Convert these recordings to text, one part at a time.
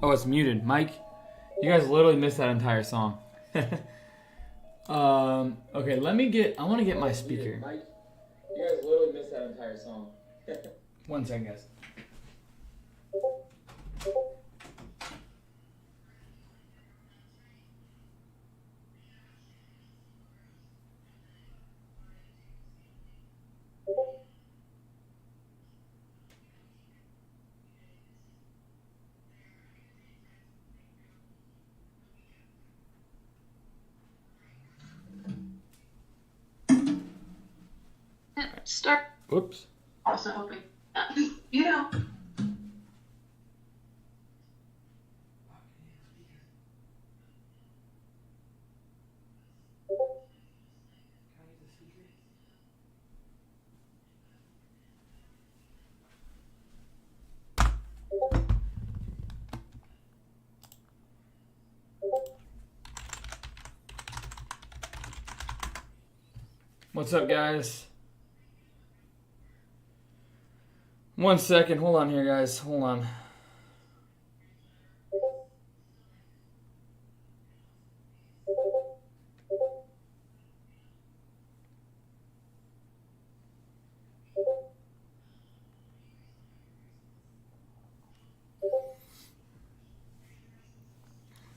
Oh, it's muted. Mike, you guys literally missed that entire song. Okay, I want to get my speaker. Mike, you guys literally missed that entire song. 1 second, guys. Start. Whoops. Also hoping, you know. What's up, guys? 1 second. Hold on here, guys. Hold on.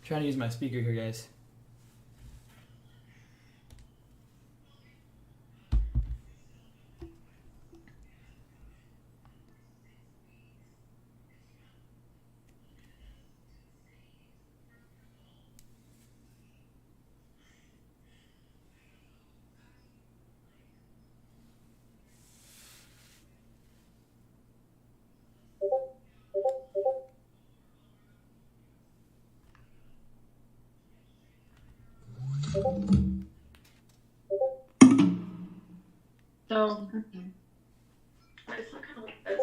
Trying to use my speaker here, guys. So, it's not kind of like this.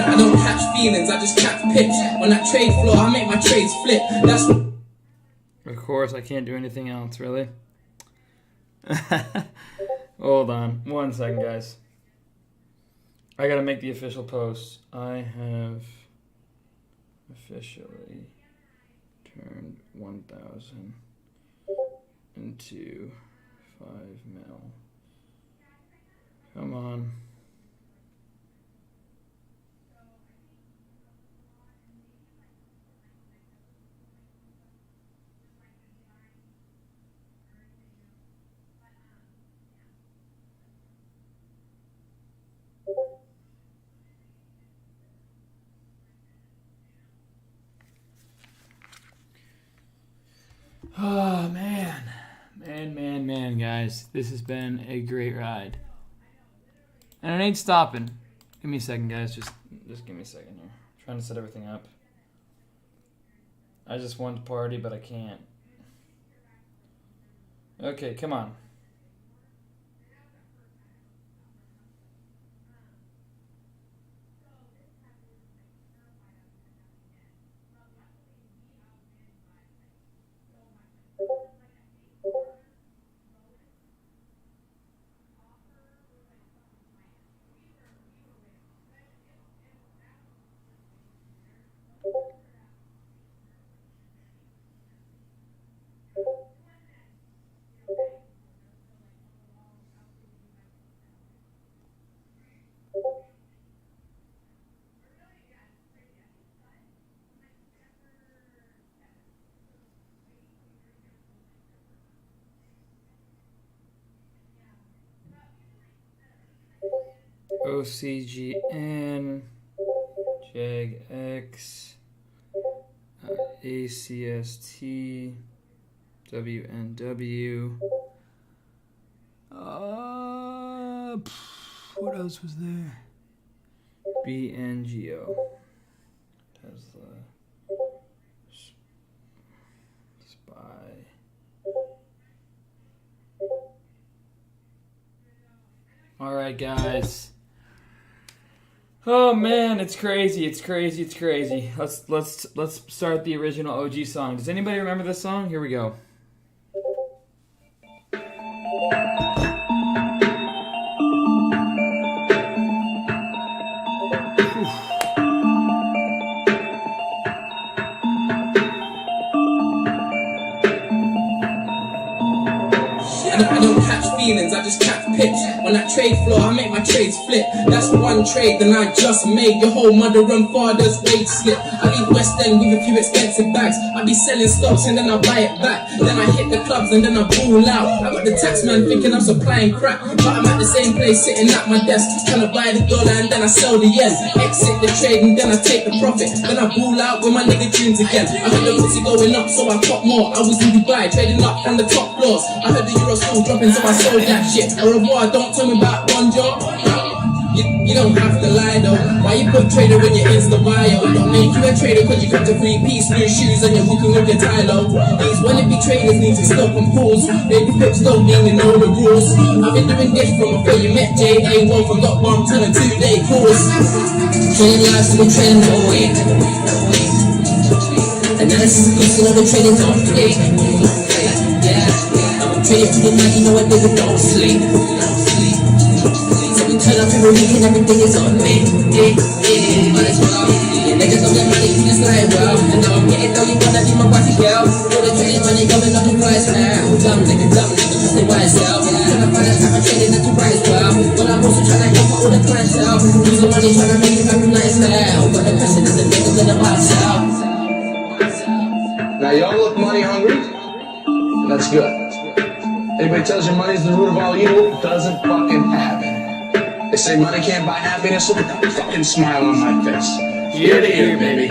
I don't catch feelings, I just catch pips. On that trade floor, I make my trades flip. That's what. Of course, I can't do anything else, really. Hold on. 1 second, guys. I gotta make the official post. I have officially turned 1,000 into 5 mil. Come on. Oh, man, guys. This has been a great ride. And it ain't stopping. Give me a second, guys. Just give me a second here. I'm trying to set everything up. I just want to party, but I can't. Okay, come on. OCGN, JAGX, ACST, WNW. What else was there? BNGO. Tesla. SPI. All right, guys. Oh man, it's crazy! It's crazy! It's crazy! Let's start the original OG song. Does anybody remember this song? Here we go. I don't catch feelings, I just catch pips. On that trade floor, I make my trades flip. That's one trade, then I just made your whole mother and father's wage slip. I leave West End with a few expensive bags. I be selling stocks and then I buy it back. Then I hit the clubs and then I ball out. I got the tax man thinking I'm supplying crap, but I'm at the same place sitting at my desk, trying to buy the dollar and then I sell the yen. Exit the trade and then I take the profit. Then I ball out with my nigga tunes again. I heard the pussy going up, so I pop more. I was in Dubai, trading up on the top floors. I heard the euro still dropping, so I sold that shit. Au revoir, don't tell me about bonjour. You don't have to lie though. Why you put trader when you're Insta bio? Don't make you a trader cause you got the 3-piece, new shoes and you're walking with your tie low. These wannabe traders need to stop and pause. Baby pips don't even know the rules. I've been doing this from before you met JA1, from dot bomb to a 2-day course. Trading lives to the trend away. Analysis is another trading don't play. Yeah, I'm a trader to the night, you know what nigga don't sleep. Turn up every week and everything is on me. Might as well. Niggas don't get money, you just like well. And now I'm getting though, you wanna be my wifey girl. All the trading money going up in price now. Dumb nigga, they wise out. Trying to find a time of trading that you rise well. But I'm also trying to help all the clients out. Losing money trying to make it back from nice now. But the question is the niggas gonna buy out. Now y'all look money hungry, and that's good. Anybody tells you money's the root of all evil, doesn't fucking happen. They say money can't buy happiness, look at that fucking smile on my face. Year to year, baby.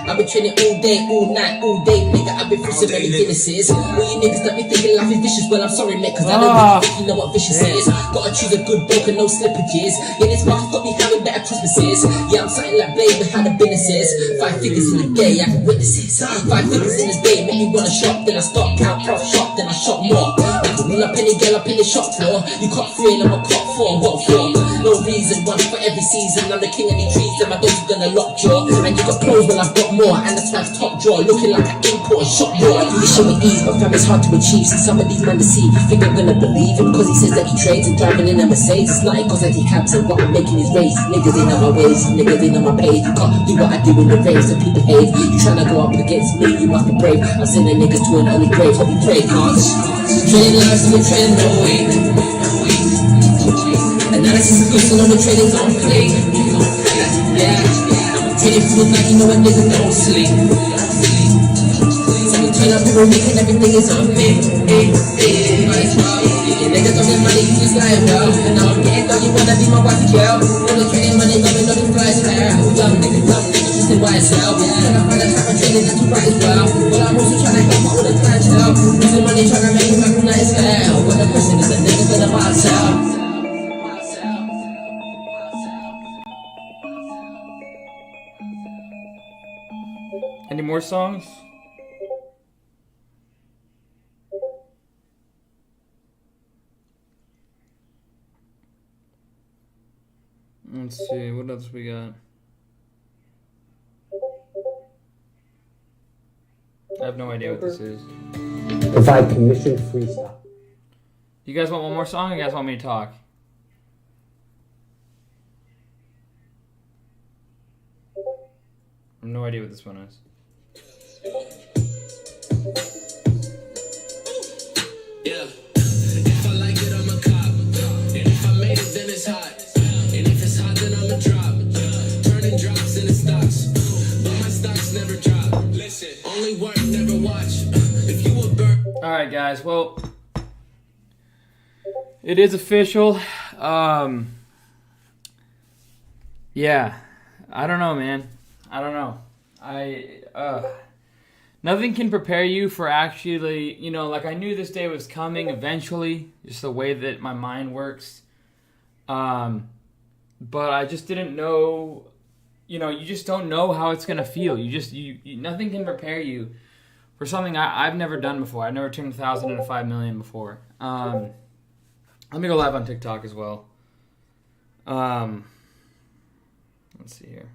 I've I've been training all day, all night, all day, nigga. I've been through so many Guinnesses. All you niggas that be thinking life is vicious, well, I'm sorry, mate, cause I don't really think you know what vicious is. Gotta choose a good bloke and no slippages. Yeah, this market got me having better Christmases. Yeah, I'm something like Blade behind the businesses. 5 figures in a day, I can witness it. 5 figures in a day, make me wanna shop, then I stop, count, prof, shop, then I shop more. When I penny girl, I pay the shop floor. You caught 3 and I'm a cop 4, what for? No reason, one for every season. I'm the king of the trees, and my dogs are gonna lock jaw. And you got clothes, well I've got more. And that's wife's top drawer, looking like an import shop door. I do this shit with ease, but fam, it's hard to achieve. See, some of these men deceive. You think I'm gonna believe him? Cause he says that he trades and driving in a Mercedes. It's not cause that he caps and what I'm making is race. Niggas ain't on my ways, niggas ain't on my page. You can't do what I do in the race, so people hate. You tryna go up against me, you must be brave. I'm sending niggas to an early grave, hope you pray, cause trading lives and trading no way. Analysis is losing on the trading zone play. Yeah, trading food like you know a nigga don't sleep. So we turn up people making everything is on me. Might as well. Yeah, niggas don't get money, you just lying well. And now I'm getting though you wanna be my wife girl. All the trading money going up in price now. Dumb nigga, just in YSL. And I'm gonna have a trading that's too bright as well. But I'm also trying to help my older clientele. Using money trying to make me recognize hell. But the question is the niggas gonna buy sell. Any more songs? Let's see, what else we got? I have no idea what this is. Provide commission-free stuff. You guys want one more song or you guys want me to talk? I have no idea what this one is. Yeah, if I like it, I'm a cop. And if I made it, then it's hot. And if it's hot, then I'm a drop. Turning drops into stocks. But my stocks never drop. Listen, only work, never watch. If you were burnt. Alright guys, well, it is official. Yeah, I don't know, man. I don't know. Nothing can prepare you for actually, you know, like I knew this day was coming eventually, just the way that my mind works. But I just didn't know, you know, you just don't know how it's going to feel. Nothing can prepare you for something I've never done before. I've never turned 1,000 into 5 million before. Let me go live on TikTok as well. Let's see here.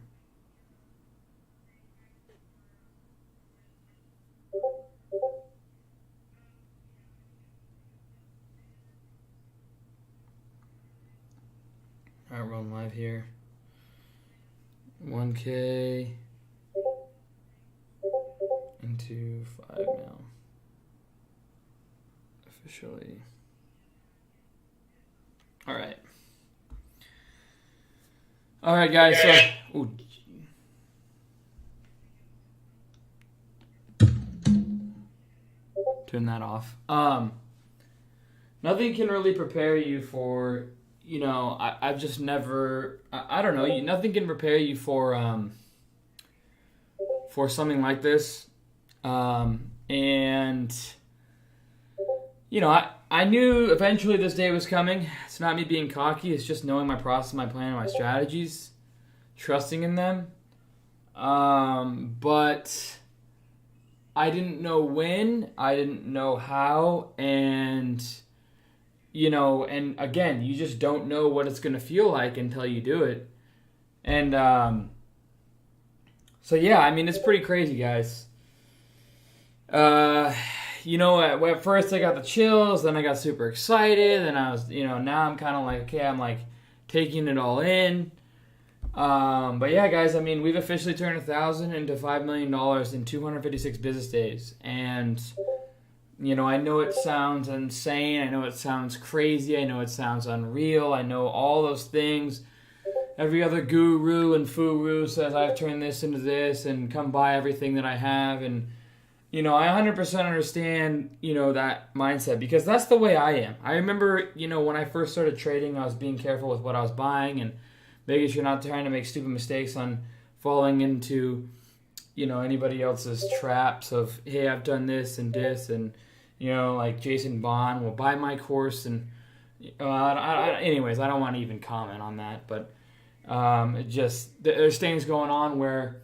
Alright, we're on live here. 1K into 5 now. Officially. Alright. Alright guys, so ooh. Turn that off. Nothing can really prepare you for, you know, I've just never, I don't know, nothing can prepare you for something like this. And, you know, I knew eventually this day was coming. It's not me being cocky. It's just knowing my process, my plan, and my strategies, trusting in them. But I didn't know when, I didn't know how, and, you know, and again, you just don't know what it's going to feel like until you do it. And, so yeah, I mean, it's pretty crazy, guys. You know, at first I got the chills, then I got super excited, and I was, you know, now I'm kind of like, okay, I'm like taking it all in. But yeah, guys, I mean, we've officially turned 1,000 into $5 million in 256 business days. And, you know, I know it sounds insane. I know it sounds crazy. I know it sounds unreal. I know all those things. Every other guru and furu says I've turned this into this and come buy everything that I have. And, you know, I 100% understand, you know, that mindset because that's the way I am. I remember, you know, when I first started trading, I was being careful with what I was buying and making sure not trying to make stupid mistakes on falling into, anybody else's traps of, hey, I've done this, and like Jason Bond will buy my course, and anyways, I don't want to even comment on that, but it just, there's things going on where,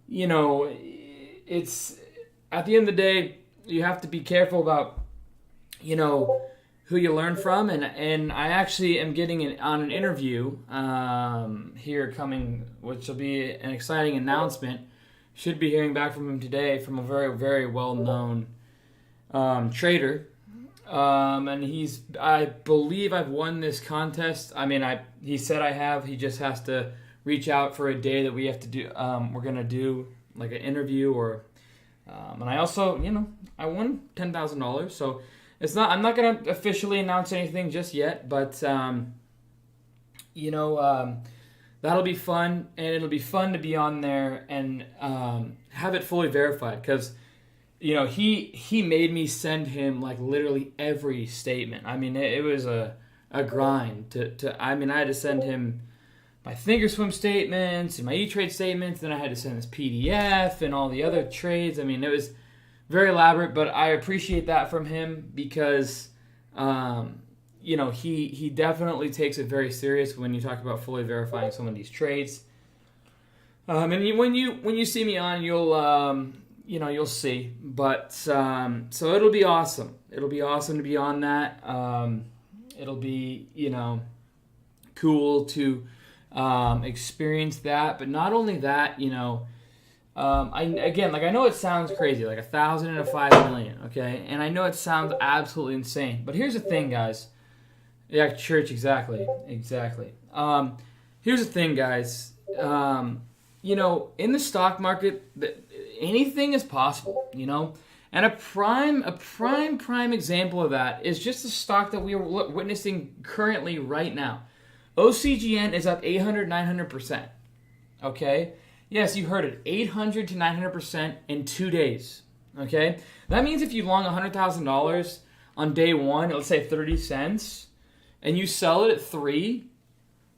it's, at the end of the day, you have to be careful about, who you learn from, and I actually am getting on an interview here coming, which will be an exciting announcement. Should be hearing back from him today from a very, very well-known trader, and I believe I've won this contest. I mean, he said I have. He just has to reach out for a day that we have to do. We're gonna do like an interview, or and I also, I won $10,000, so. I'm not going to officially announce anything just yet, but, that'll be fun, and it'll be fun to be on there and have it fully verified, because, he made me send him, like, literally every statement. I mean, it was a grind. I had to send him my thinkorswim statements and my E-Trade statements, then I had to send this PDF and all the other trades. I mean, it was very elaborate, but I appreciate that from him because, he definitely takes it very serious when you talk about fully verifying some of these trades. And when you see me on, you'll see. But so it'll be awesome. It'll be awesome to be on that. It'll be cool to experience that. But not only that, I know it sounds crazy, like 1,000 and a 5 million, okay? And I know it sounds absolutely insane. But here's the thing, guys. Yeah, church, exactly. Here's the thing, guys. In the stock market, anything is possible, And a prime example of that is just the stock that we are witnessing currently right now. OCGN is up 800, 900%, okay? Yes, you heard it, 800 to 900% in 2 days, okay? That means if you long $100,000 on day one, let's say 30 cents, and you sell it at 3,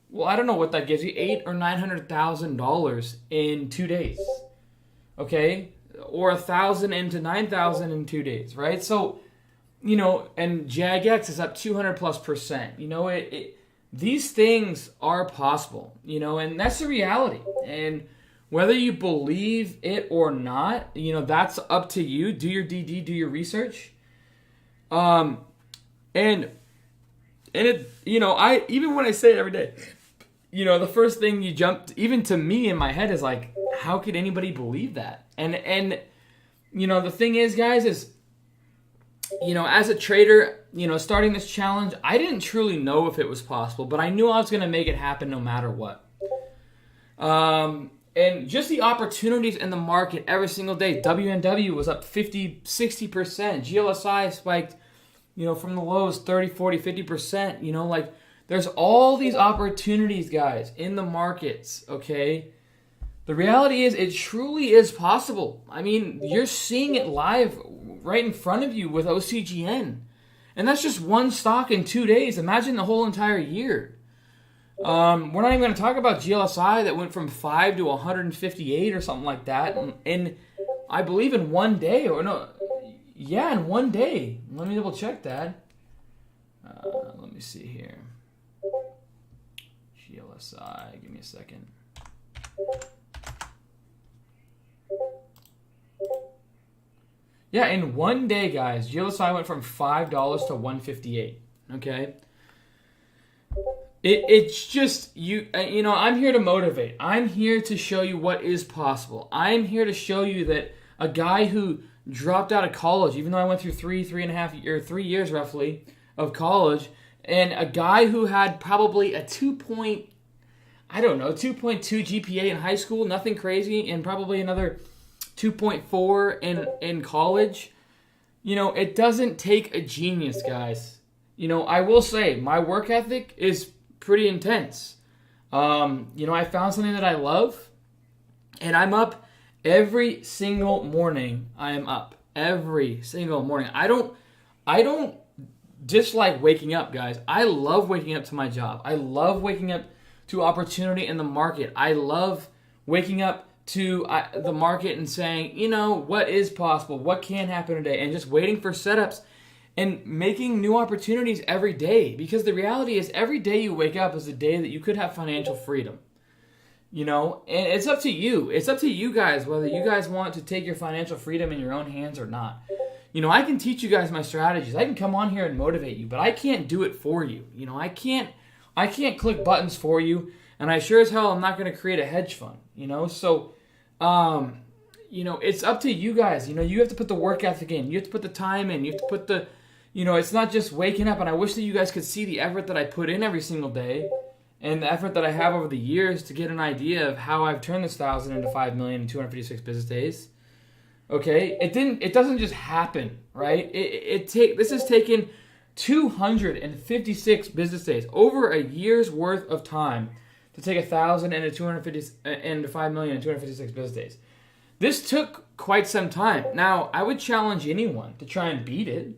well, I don't know what that gives you, $800,000 or $900,000 in 2 days, okay? Or 1,000 into 9,000 in 2 days, right? So, and JAGX is up 200+%. These things are possible, and that's the reality. And whether you believe it or not, that's up to you. Do your DD, do your research. And it, I, even when I say it every day, the first thing you jumped, even to me in my head, is like, how could anybody believe that? And the thing is, guys, is, as a trader, starting this challenge, I didn't truly know if it was possible, but I knew I was going to make it happen no matter what. And just the opportunities in the market every single day. WNW was up 50, 60%. GLSI spiked, from the lows 30, 40, 50%. There's all these opportunities, guys, in the markets, okay? The reality is it truly is possible. I mean, you're seeing it live right in front of you with OCGN. And that's just one stock in 2 days. Imagine the whole entire year. We're not even going to talk about GLSI that went from 5 to 158 or something like that. And I believe in 1 day, in 1 day. Let me double check that. Let me see here. GLSI, give me a second. Yeah, in 1 day, guys, GLSI went from $5 to $158. Okay. It's just, I'm here to motivate. I'm here to show you what is possible. I'm here to show you that a guy who dropped out of college, even though I went through 3 years roughly of college, and a guy who had probably a 2.2 GPA in high school, nothing crazy, and probably another 2.4 in college, it doesn't take a genius, guys. I will say my work ethic is pretty intense. I found something that I love, and I'm up every single morning. I am up every single morning. I don't dislike waking up, guys. I love waking up to my job. I love waking up to opportunity in the market. I love waking up to the market and saying, you know, what is possible, what can happen today, and just waiting for setups and making new opportunities every day. Because the reality is every day you wake up is a day that you could have financial freedom. You know, and it's up to you. It's up to you guys whether you guys want to take your financial freedom in your own hands or not. You know, I can teach you guys my strategies. I can come on here and motivate you, but I can't do it for you. You know, I can't click buttons for you, and I sure as hell am not going to create a hedge fund, you know? So, you know, it's up to you guys. You know, you have to put the work ethic in. You have to put the time in. You have to put the, you know, it's not just waking up, and I wish that you guys could see the effort that I put in every single day and the effort that I have over the years to get an idea of how I've turned this 1,000 into 5 million in 256 business days. Okay, it doesn't just happen, right? This has taken 256 business days, over a year's worth of time to take 1,000 into 5 million in 256 business days. This took quite some time. Now, I would challenge anyone to try and beat it.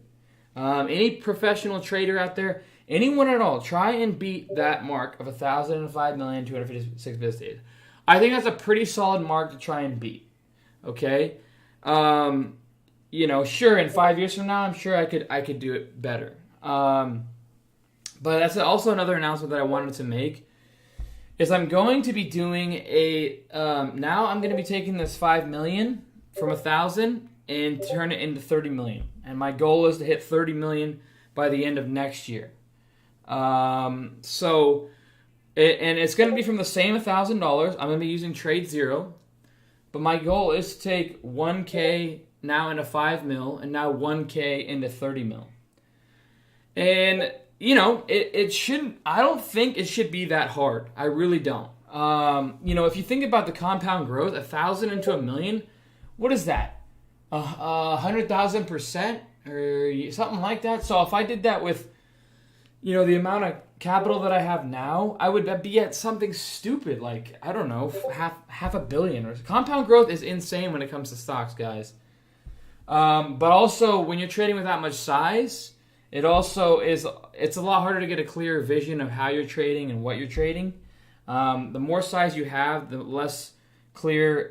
Any professional trader out there, anyone at all, try and beat that mark of 1,000 and 5 million in 256 business days. I think that's a pretty solid mark to try and beat. Okay. You know, sure, in 5 years from now, I'm sure I could do it better. But that's also another announcement that I wanted to make is I'm going to be doing now I'm going to be taking this 5 million from 1,000 and turn it into 30 million. And my goal is to hit 30 million by the end of next year. And it's going to be from the same $1,000. I'm going to be using Trade Zero. But my goal is to take 1K now into 5 mil and now 1K into 30 mil. And, you know, I don't think it should be that hard. I really don't. You know, if you think about the compound growth, 1,000 into a million, what is that? 100,000% or something like that. So if I did that with, you know, the amount of capital that I have now, I would be at something stupid like, I don't know, half a billion. Or compound growth is insane when it comes to stocks, guys. But also, when you're trading with that much size, it's a lot harder to get a clear vision of how you're trading and what you're trading. The more size you have, the less clear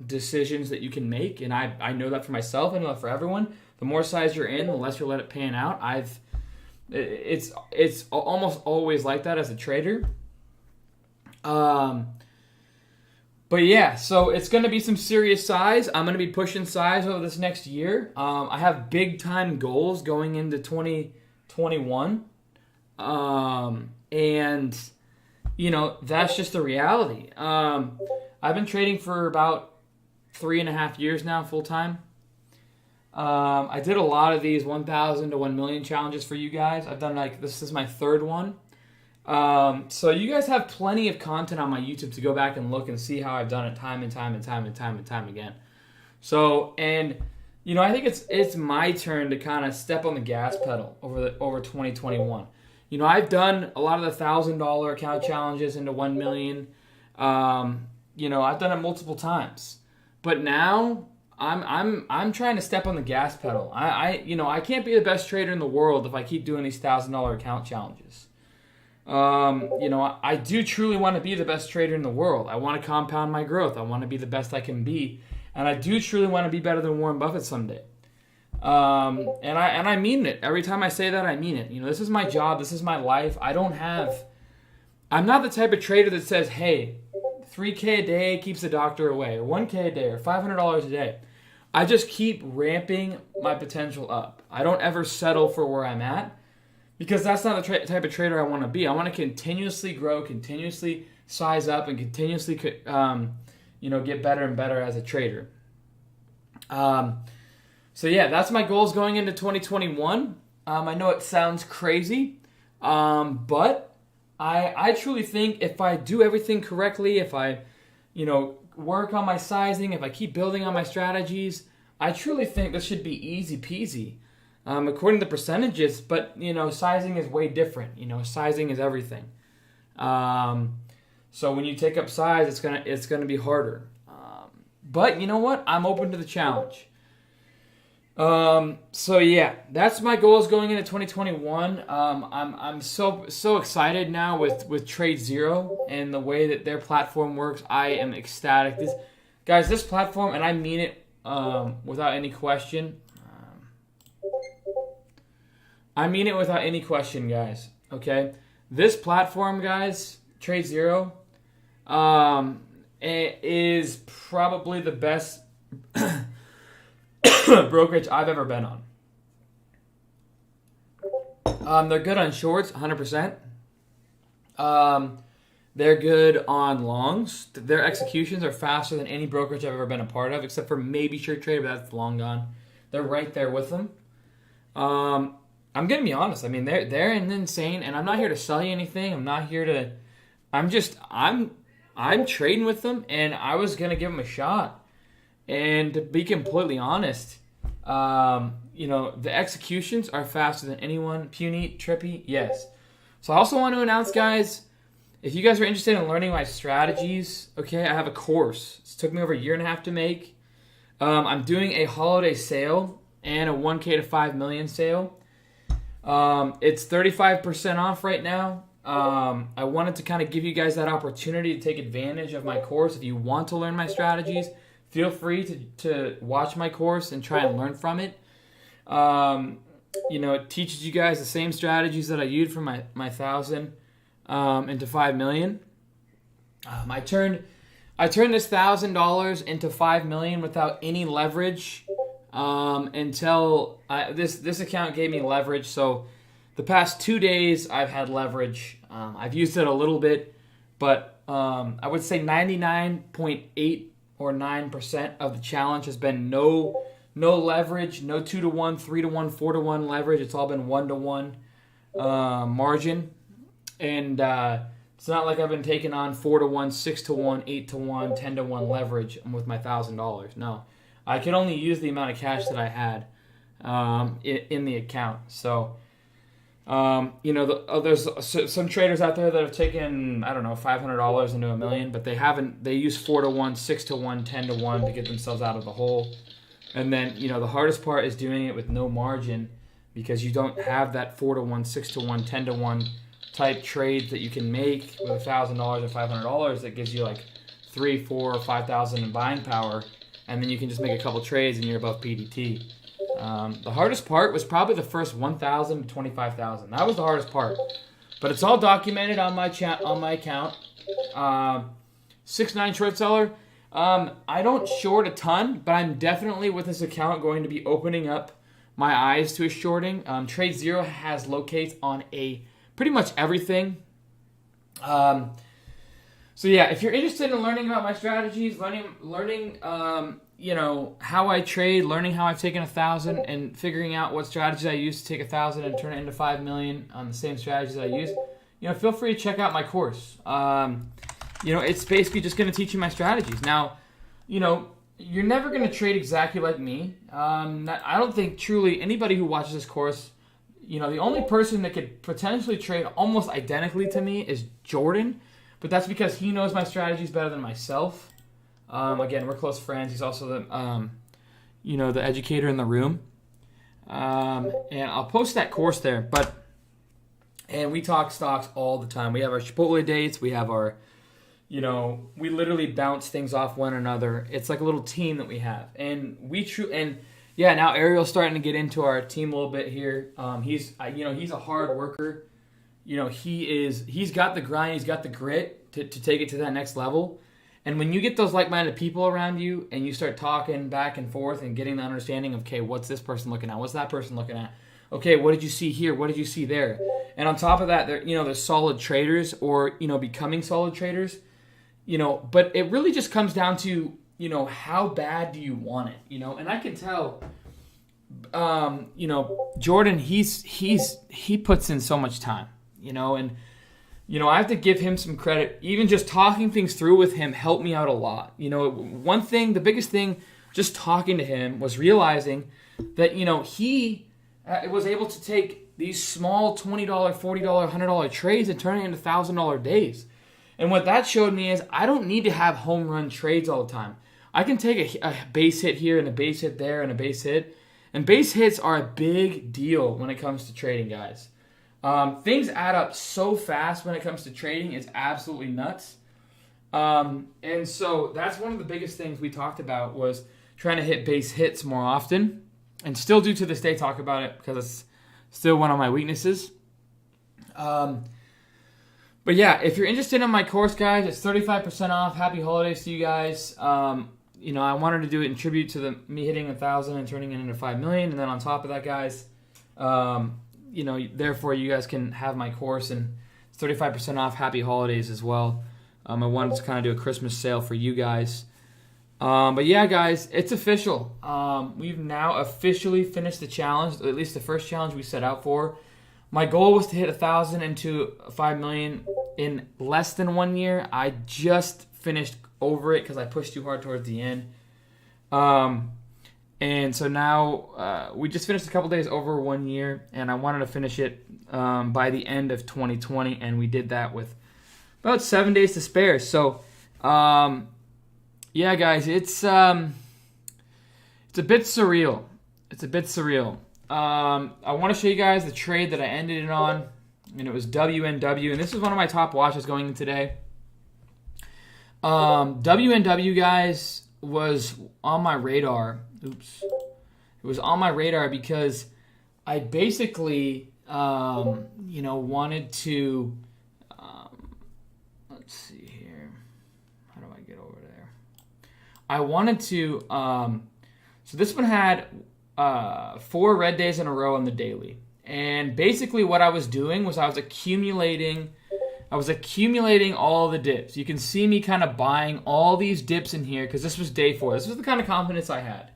decisions that you can make. And I know that for myself, I know that for everyone. The more size you're in, the less you'll let it pan out. It's almost always like that as a trader. But yeah, so it's going to be some serious size. I'm going to be pushing size over this next year. I have big time goals going into 2021. And, you know, that's just the reality. I've been trading for about 3.5 years now, full time. I did a lot of these 1,000 to 1 million challenges for you guys. I've done this is my third one. So you guys have plenty of content on my YouTube to go back and look and see how I've done it time and time again. So, and you know, I think it's my turn to kind of step on the gas pedal over 2021. You know, I've done a lot of the $1,000 account challenges into 1 million. You know, I've done it multiple times, but now I'm trying to step on the gas pedal. I can't be the best trader in the world if I keep doing these $1,000 account challenges. You know, I do truly want to be the best trader in the world. I want to compound my growth. I want to be the best I can be, and I do truly want to be better than Warren Buffett someday. And I mean it. Every time I say that, I mean it. You know, this is my job. This is my life. I'm not the type of trader that says, hey, 3K a day keeps the doctor away, or 1K a day, or $500 a day. I just keep ramping my potential up. I don't ever settle for where I'm at, because that's not the type of trader I want to be. I want to continuously grow, continuously size up, and continuously, get better and better as a trader. So yeah, that's my goals going into 2021. I know it sounds crazy, but I truly think if I do everything correctly, if I, work on my sizing, if I keep building on my strategies, I truly think this should be easy peasy. According to percentages, but sizing is way different. Sizing is everything. So when you take up size, it's gonna be harder. But you know what? I'm open to the challenge. So yeah, that's my goals going into 2021. I'm so excited now with Trade Zero and the way that their platform works. I am ecstatic. This platform, and I mean it without any question. I mean it without any question, guys. Okay, this platform, guys, Trade Zero, it is probably the best brokerage I've ever been on. They're good on shorts, 100%. They're good on longs. Their executions are faster than any brokerage I've ever been a part of, except for maybe SureTrade, but that's long gone. They're right there with them. I'm gonna be honest. I mean, they're insane, and I'm not here to sell you anything. I'm not here to. I'm trading with them, and I was gonna give them a shot. And to be completely honest, the executions are faster than anyone. Puny, trippy, yes. So I also want to announce, guys, if you guys are interested in learning my strategies, okay, I have a course. It took me over a year and a half to make. I'm doing a holiday sale and a 1K to 5 million sale. It's 35% off right now. I wanted to kind of give you guys that opportunity to take advantage of my course. If you want to learn my strategies, feel free to watch my course and try and learn from it. It teaches you guys the same strategies that I used for my 1,000 into 5 million. I turned this $1,000 into 5 million without any leverage until this account gave me leverage. So the past 2 days I've had leverage. I've used it a little bit, but I would say 99.8 or 9% of the challenge has been no leverage, no 2-to-1, 3-to-1, 4-to-1 leverage. It's all been 1-to-1 margin. And it's not like I've been taking on 4-to-1, 6-to-1, 8-to-1, 10-to-1 leverage with my $1,000. No, I could only use the amount of cash that I had in the account. So, there's some traders out there that have taken, I don't know, $500 into $1 million, but they use 4-to-1, 6-to-1, 10-to-1 to get themselves out of the hole. And then, the hardest part is doing it with no margin because you don't have that 4-to-1, 6-to-1, 10-to-1 type trades that you can make with $1,000 or $500 that gives you like 3, 4, or 5,000 in buying power, and then you can just make a couple trades and you're above PDT. The hardest part was probably the first 1,000 to 25,000. That was the hardest part, but it's all documented on my account. 6'9" short seller. I don't short a ton, but I'm definitely with this account going to be opening up my eyes to a shorting. Trade Zero has locates on pretty much everything. So yeah, if you're interested in learning about my strategies, learning how I trade, learning how I've taken 1,000 and figuring out what strategies I use to take 1,000 and turn it into 5 million on the same strategies I use, feel free to check out my course. It's basically just going to teach you my strategies. Now, you're never going to trade exactly like me. I don't think truly anybody who watches this course, the only person that could potentially trade almost identically to me is Jordan, but that's because he knows my strategies better than myself. Again, we're close friends. He's also the educator in the room. And I'll post that course there. And we talk stocks all the time. We have our Chipotle dates. We have our, we literally bounce things off one another. It's like a little team that we have. And now Ariel's starting to get into our team a little bit here. He's a hard worker. He's got the grind. He's got the grit to take it to that next level. And when you get those like-minded people around you and you start talking back and forth and getting the understanding of, okay, what's this person looking at? What's that person looking at? Okay, what did you see here? What did you see there? And on top of that, they're solid traders or, becoming solid traders, but it really just comes down to, how bad do you want it? And I can tell, Jordan, he puts in so much time, and I have to give him some credit. Even just talking things through with him helped me out a lot. The biggest thing, just talking to him was realizing that, he was able to take these small $20, $40, $100 trades and turn it into $1,000 days. And what that showed me is I don't need to have home run trades all the time. I can take a base hit here and a base hit there and a base hit And base hits are a big deal when it comes to trading, guys. Things add up so fast when it comes to trading. It's absolutely nuts. And so that's one of the biggest things we talked about was trying to hit base hits more often. And still do to this day talk about it because it's still one of my weaknesses. But yeah, if you're interested in my course, guys, it's 35% off. Happy holidays to you guys. You know, I wanted to do it in tribute to me hitting 1,000 and turning it into 5 million. And then on top of that, guys, you know, therefore you guys can have my course and it's 35% off. Happy holidays as well. I wanted to kind of do a Christmas sale for you guys. But yeah, guys, it's official. We've now officially finished the challenge, at least the first challenge we set out for. My goal was to hit 1,000 into 5 million in less than 1 year. I just finished over it because I pushed too hard towards the end. And so now we just finished a couple days over 1 year, and I wanted to finish it by the end of 2020, and we did that with about 7 days to spare. So, yeah, guys, it's a bit surreal. It's a bit surreal. I want to show you guys the trade that I ended it on, and it was WNW, and this is one of my top watches going in today. WNW, guys, was on my radar. Oops. It was on my radar because I basically, you know, wanted to, let's see here. How do I get over there? I wanted to, so this one had 4 red days in a row on the daily. And basically what I was doing was I was accumulating all the dips. You can see me kind of buying all these dips in here because this was day 4. This was the kind of confidence I had.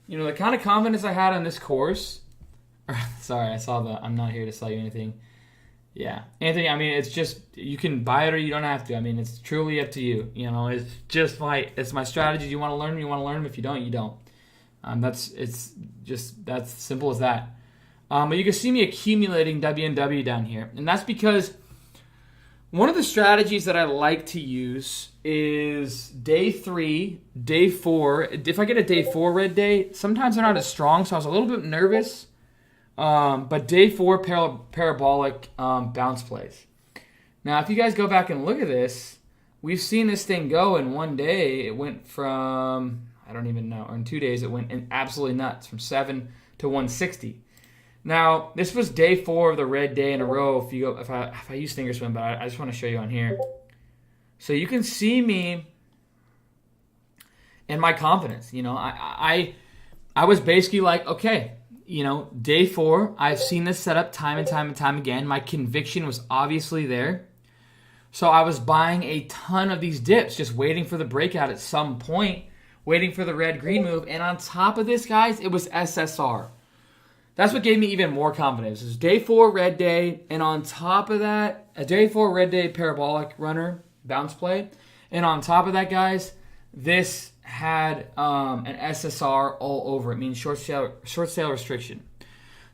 You know, the kind of confidence I had on this course. Sorry, I saw the I'm not here to sell you anything. Yeah. Anthony, I mean, it's just, you can buy it or you don't have to. I mean, it's truly up to you. You know, it's just it's my strategy. You want to learn them, you want to learn them. If you don't, you don't. It's simple as that. But you can see me accumulating WNW down here. And that's because one of the strategies that I like to use is day 3, day 4. If I get a day 4 red day, sometimes they're not as strong, so I was a little bit nervous. But day 4 parabolic bounce plays. Now, if you guys go back and look at this, we've seen this thing go in one day. It went from, I don't even know, or in 2 days, it went absolutely nuts, from 7 to 160. Now, this was day 4 of the red day in a row. If I use Thinkorswim, but I just want to show you on here. So you can see me and my confidence. You know, I was basically like, okay, you know, day 4, I've seen this setup time and time and time again. My conviction was obviously there. So I was buying a ton of these dips, just waiting for the breakout at some point, waiting for the red-green move. And on top of this, guys, it was SSR. That's what gave me even more confidence. It was day 4 red day, and on top of that, a day 4 red day parabolic runner bounce play. And on top of that, guys, this had an SSR all over it, meaning short sale restriction.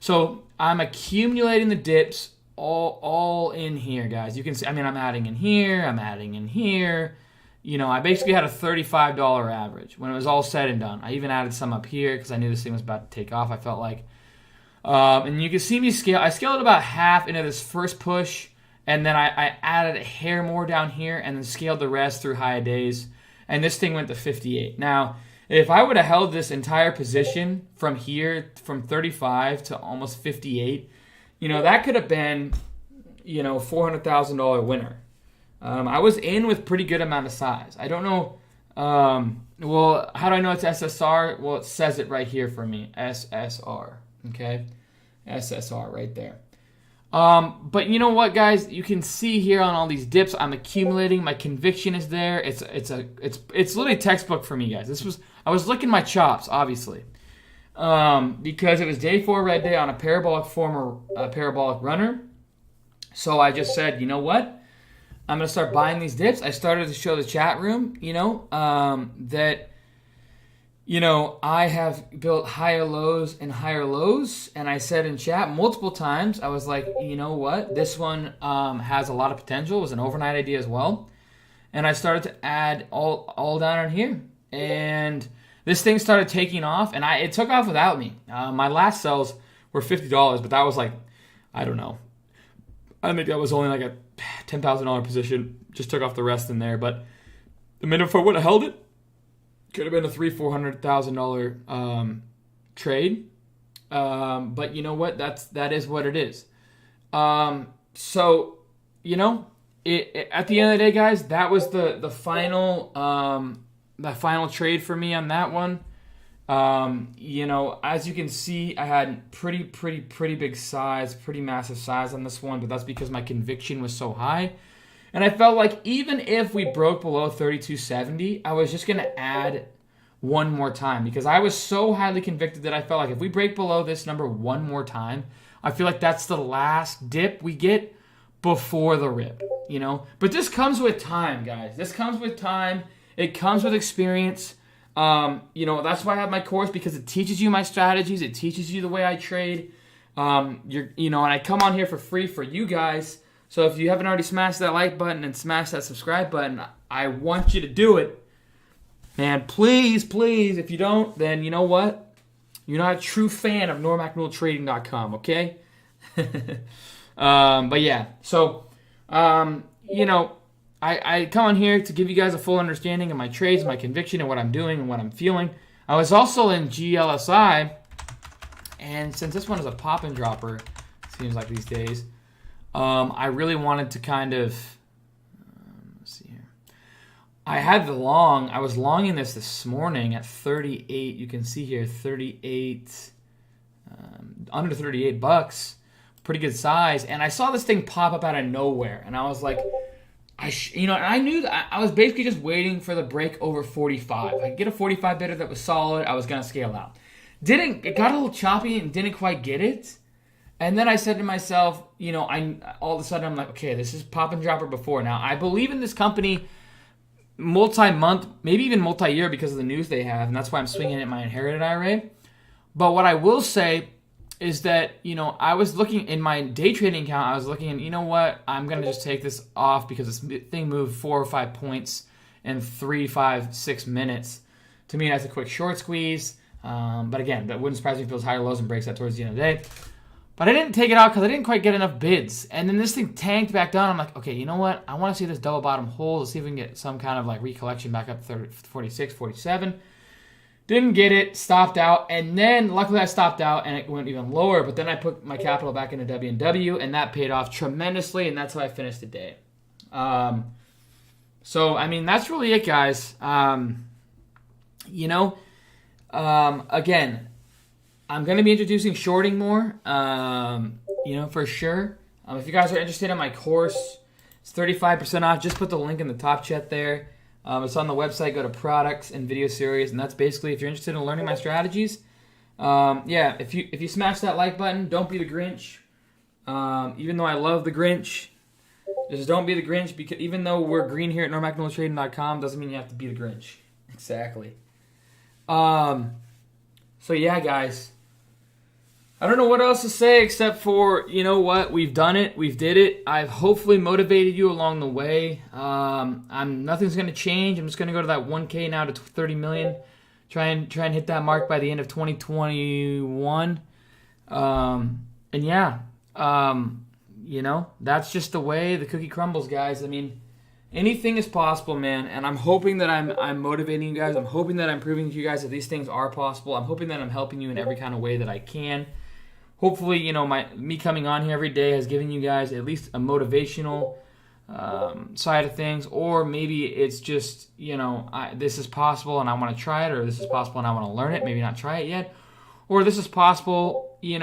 So I'm accumulating the dips all in here, guys. You can see, I mean, I'm adding in here, I'm adding in here. You know, I basically had a $35 average when it was all said and done. I even added some up here because I knew this thing was about to take off, I felt like. And you can see me scale. I scaled about half into this first push, and then I added a hair more down here and then scaled the rest through high days. And this thing went to 58. Now, if I would have held this entire position from here, from 35 to almost 58, you know, that could have been, you know, $400,000 winner. I was in with pretty good amount of size. I don't know. Well, how do I know it's SSR? Well, it says it right here for me. SSR. Okay? SSR right there. But you know what, guys? You can see here on all these dips, I'm accumulating. My conviction is there. It's literally textbook for me, guys. I was licking my chops, obviously, because it was day 4 red day on a parabolic runner. So I just said, you know what? I'm gonna start buying these dips. I started to show the chat room, you know, that, you know, I have built higher lows and higher lows, and I said in chat multiple times, I was like, you know what, this one has a lot of potential. It was an overnight idea as well, and I started to add all down in here, and this thing started taking off, and it took off without me. My last sells were $50, but that was like, I don't know. I think that was only like a $10,000 position. Just took off the rest in there. But the minute if I would have held it, could have been a $300,000-$400,000 trade. But you know what? That is what it is. So, you know, at the end of the day, guys, that was the final trade for me on that one. You know, as you can see, I had pretty big size, pretty massive size on this one, but that's because my conviction was so high. And I felt like even if we broke below 32.70, I was just going to add one more time because I was so highly convicted that I felt like if we break below this number one more time, I feel like that's the last dip we get before the rip, you know? But this comes with time, guys. This comes with time. It comes with experience. You know, that's why I have my course, because it teaches you my strategies. It teaches you the way I trade. And I come on here for free for you guys. So if you haven't already smashed that like button and smashed that subscribe button, I want you to do it. Man, please, if you don't, then you know what? You're not a true fan of normacnultrading.com, okay? But yeah, so, you know, I come on here to give you guys a full understanding of my trades, my conviction, and what I'm doing and what I'm feeling. I was also in GLSI, and since this one is a pop and dropper, it seems like these days, I really wanted to kind of, let's see here. I was longing this morning at 38. You can see here 38, under 38 bucks, pretty good size. And I saw this thing pop up out of nowhere, and I was like, I knew that I was basically just waiting for the break over 45. I could get a 45 bidder that was solid, I was gonna scale out. It got a little choppy and didn't quite get it. And then I said to myself, you know, all of a sudden I'm like, okay, this is pop and dropper before. Now I believe in this company multi-month, maybe even multi-year because of the news they have, and that's why I'm swinging at my inherited IRA. But what I will say is that, you know, I was looking in my day trading account, I was looking and you know what, I'm going to just take this off because this thing moved 4 or 5 points in 3, 5, 6 minutes. To me, that's a quick short squeeze. But again, that wouldn't surprise me if it was higher lows and breaks that towards the end of the day. But I didn't take it out because I didn't quite get enough bids. And then this thing tanked back down. I'm like, okay, you know what? I want to see this double bottom hold. Let's see if we can get some kind of like recollection back up to 46, 47. Didn't get it, stopped out, and then luckily I stopped out and it went even lower, but then I put my capital back into W&W and that paid off tremendously, and that's how I finished the day. So, I mean, that's really it, guys. Again, I'm going to be introducing shorting more, for sure. If you guys are interested in my course, it's 35% off. Just put the link in the top chat there. It's on the website. Go to products and video series, and that's basically if you're interested in learning my strategies. If you smash that like button, don't be the Grinch. Even though I love the Grinch, just don't be the Grinch, because even though we're green here at normacnultrading.com, doesn't mean you have to be the Grinch. Exactly. So yeah, guys. I don't know what else to say except for, you know what, we've done it, we've did it. I've hopefully motivated you along the way. Nothing's going to change. I'm just going to go to that 1K now to 30 million. Try and hit that mark by the end of 2021. That's just the way the cookie crumbles, guys. I mean, anything is possible, man. And I'm hoping that I'm motivating you guys. I'm hoping that I'm proving to you guys that these things are possible. I'm hoping that I'm helping you in every kind of way that I can. Hopefully, me coming on here every day has given you guys at least a motivational side of things, or maybe it's just, this is possible and I want to try it, or this is possible and I want to learn it, maybe not try it yet, or this is possible, try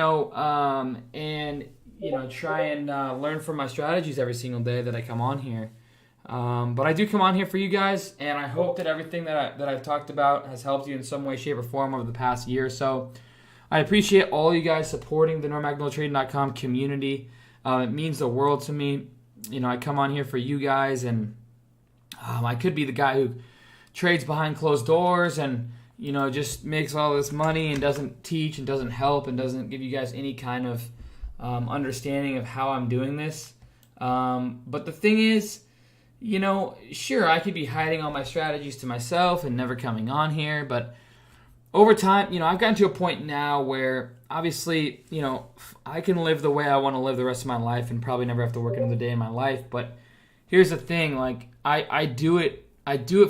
and learn from my strategies every single day that I come on here. But I do come on here for you guys, and I hope that everything that I've talked about has helped you in some way, shape, or form over the past year or so. I appreciate all you guys supporting the normacnultrading.com community. It means the world to me. I come on here for you guys, and I could be the guy who trades behind closed doors and, just makes all this money and doesn't teach and doesn't help and doesn't give you guys any kind of understanding of how I'm doing this. But the thing is, sure, I could be hiding all my strategies to myself and never coming on here, but over time, you know, I've gotten to a point now where obviously, you know, I can live the way I want to live the rest of my life and probably never have to work another day in my life. But here's the thing, like I do it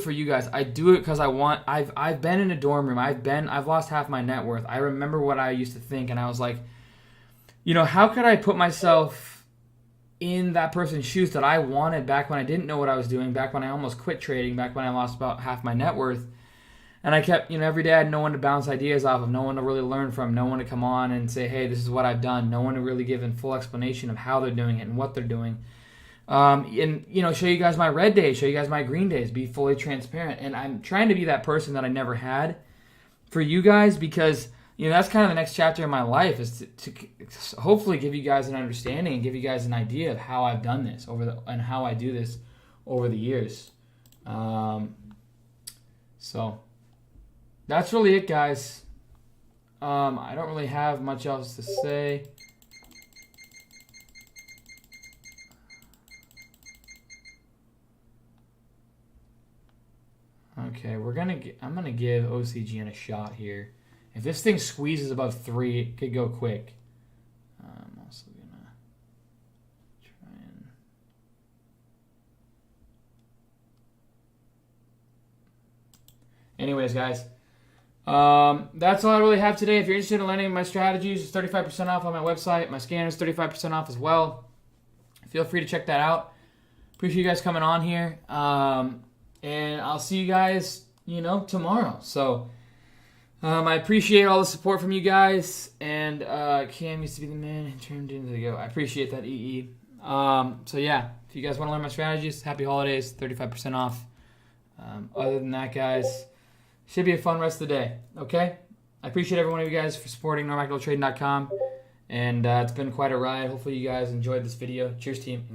for you guys. I do it because I want. I've been in a dorm room. I've lost half my net worth. I remember what I used to think, and I was like, you know, how could I put myself in that person's shoes that I wanted back when I didn't know what I was doing, back when I almost quit trading, back when I lost about half my net worth. And I kept, you know, every day I had no one to bounce ideas off of, no one to really learn from, no one to come on and say, hey, this is what I've done, no one to really give a full explanation of how they're doing it and what they're doing. And, you know, show you guys my red days, show you guys my green days, be fully transparent. And I'm trying to be that person that I never had for you guys because, you know, that's kind of the next chapter in my life is to hopefully give you guys an understanding and give you guys an idea of how I've done this and how I do this over the years. So that's really it, guys. I don't really have much else to say. Okay, I'm gonna give OCGN a shot here. If this thing squeezes above 3, it could go quick. I'm also gonna try and. Anyways, guys, that's all I really have today. If you're interested in learning my strategies, it's 35% off on my website. My scanner is 35% off as well. Feel free to check that out. Appreciate you guys coming on here. And I'll see you guys, you know, tomorrow. So I appreciate all the support from you guys. And Cam used to be the man and turned into the go. I appreciate that, EE. So yeah, if you guys want to learn my strategies, happy holidays, 35% off. Other than that, guys, should be a fun rest of the day. Okay? I appreciate every one of you guys for supporting NormaxTrading.com. And it's been quite a ride. Hopefully you guys enjoyed this video. Cheers, team.